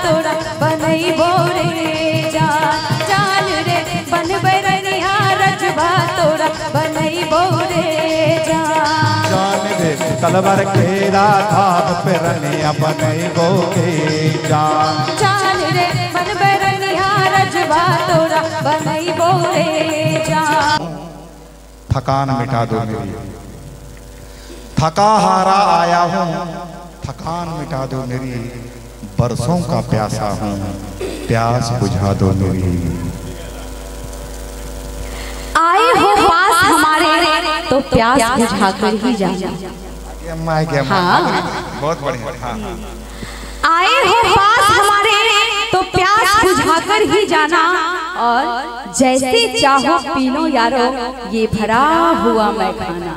तोरा बनई बोरे जान जान रे बनबे रनिया रजबा तोरा बनई बोरे जान जान रे तलवार केरा धाग पे रनिया बनई बोरे जान जान रे बनबे रनिया रजबा तोरा बनई बोरे जान। थकान मिटा दो मेरी, थका हारा आया हूँ, थकान मिटा दो मेरी, बरसों का प्यासा हूँ, प्यास बुझा दो मेरी। आए हो पास हमारे तो प्यास बुझा कर ही जाना। हाँ बहुत बढ़िया। हाँ आए हो पास हमारे तो प्यास बुझा कर ही जाना और जैसे चाहो पी लो यारो ये भरा हुआ मैं खाना।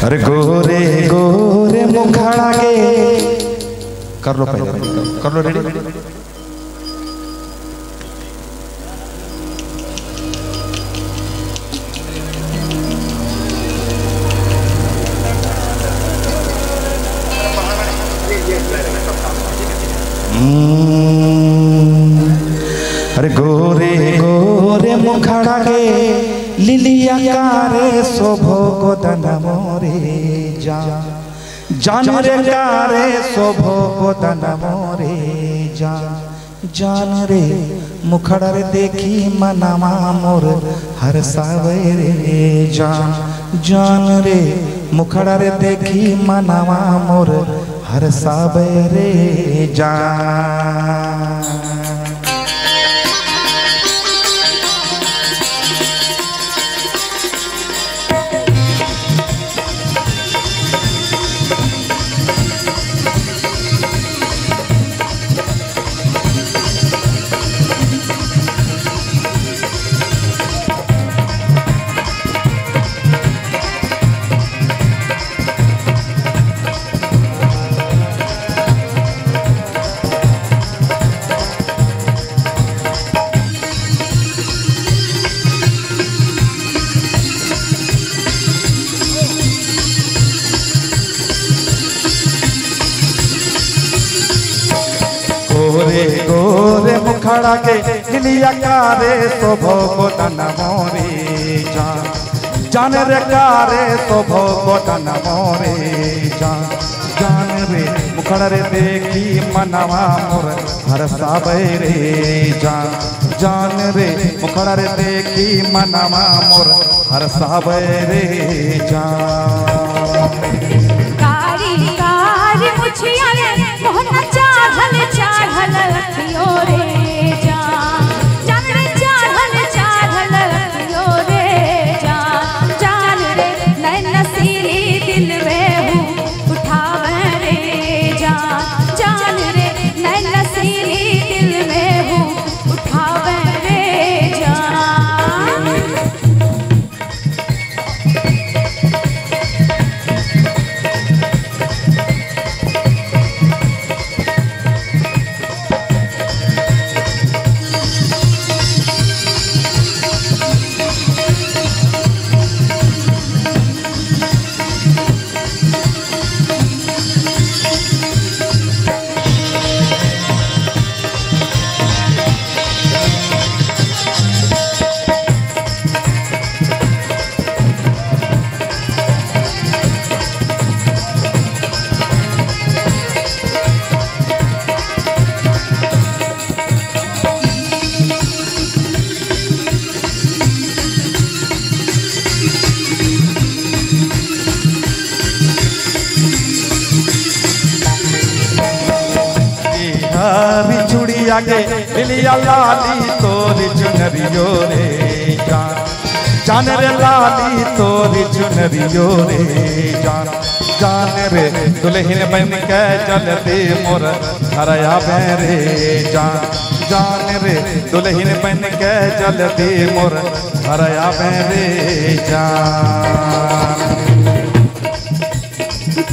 अरे गोरे गोरे मुखड़ा के कर लो पहले, कर लो रेडी। अरे गोरे गोरे मुखड़ा के लिलिया कारे शोभो गोदन मोरे जान जान रे कारे शोभो गोदन मोरे जान जान रे मुखड़ा रे देखी मनामा मोर हर सावरे जान जान रे मुखड़ा रे देखी मनामा मोर हर सावरे जान। गोरे गोरे मुखड़ा के लिलिया कारे शोभो गोदन मोरे जान जान रे कारे शोभो गोदन मोरे जान जान रे मुखड़ा रे देखी मनवा मोर हर सावरे जान जान रे मुखड़ा रे देखी मनवा मोर हर सावरे जान। कारी कारी मुछिया रे मोहना चाहल चाहल रखियो रे जान जान रे चाहल चाहल रखियो रे जान जान रे नैन नसीली दिल में हूँ उठावे रे जान जान रे नैन नसीली दिल में हूँ उठावे रे जान। मैया के लिलिया लाली तोरी चुनरियो रे जान जान रे लाली तोरी चुनरियो रे जान जान रे दुल्हन बन के जल्दी मोर हरया रे जान जान रे दुल्हन बन के जल्दी मोर हरया रे जान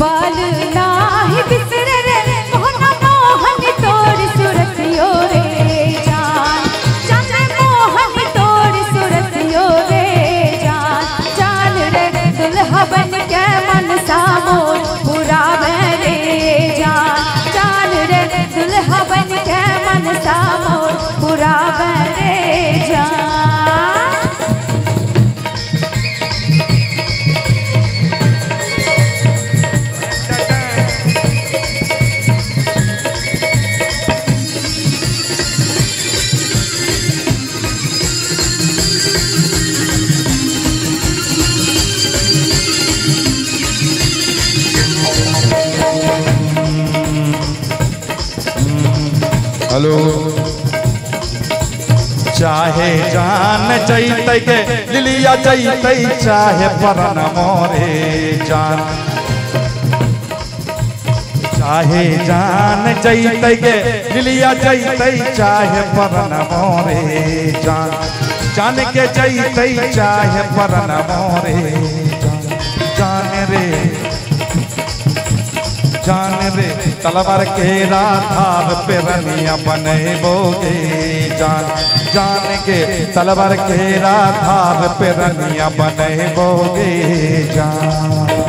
बाल नाही बिसरे रे मोहना मोहन तोर सुरतियो रे जान जान मोहन तोर सुरतियो रे जान जान रे दुल्हा बन के मन सामोर पूरा रे जान जान रे दुल्हा बन के मन सामोर पूरा रे जान हेलो चाहे जान चैते के लिलिया चैते चाहे परन मोरे जान चाहे जान चैते के लिलिया चैते चाहे परन मोरे जान जान के चैते चाहे परन मोरे जान रे जान रे तलवार के राधार पे रनिया बनेबोगे जान जान के तलवार के राधार पे रनिया बनेबोगे जान